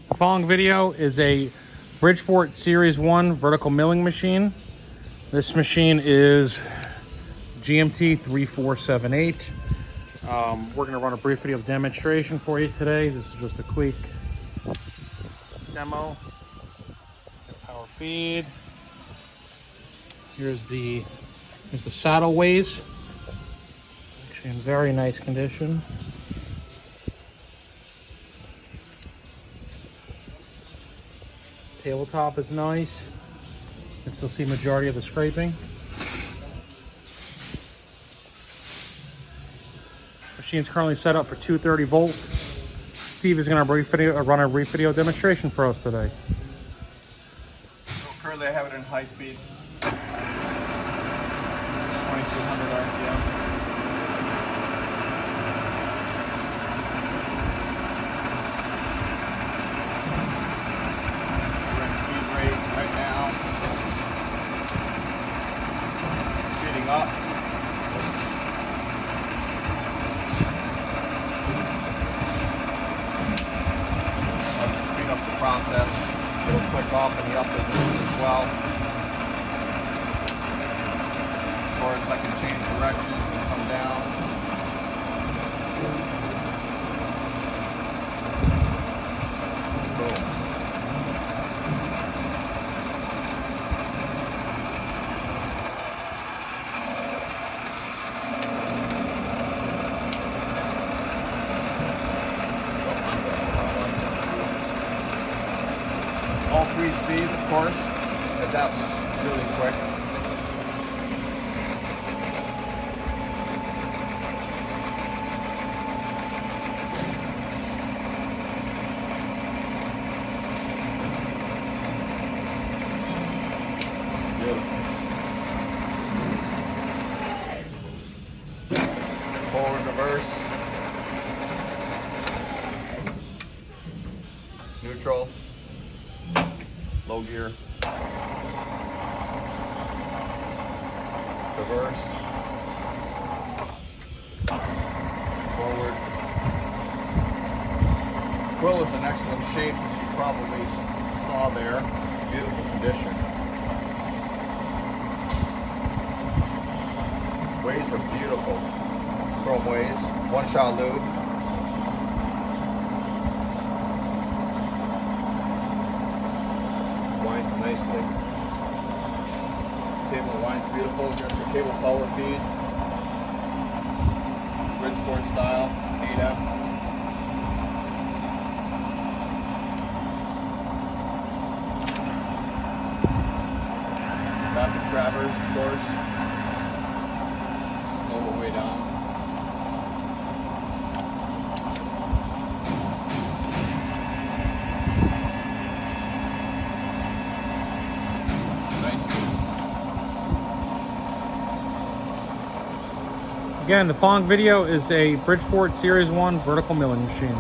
The following video is a Bridgeport Series 1 vertical milling machine. This machine is GMT 3478. We're going to run a brief video demonstration for you today. This is just a quick demo. Power feed. Here's the saddle ways. Actually in very nice condition. Tabletop is nice. You can still see majority of the scraping. Machine's currently set up for 230 volts. Steve is going to run a brief video demonstration for us today. So currently I have it in high speed, 2200 RPM. Up. Let's speed up the process. It'll click off in the up position as well. Of course, I can change directions and come down. Boom. All three speeds, of course, but that's really quick. Beautiful. Forward, reverse, neutral. Low gear, reverse, forward. Quill is in excellent shape, as you probably saw there. Beautiful condition. Ways are beautiful. Chrome ways, one-shot lube. Winds nicely. Cable winds beautiful. Got your cable power feed. Bridgeport style, 8F. Rapid grabbers, of course. Slow the way down. Again, the following video is a Bridgeport Series 1 vertical milling machine.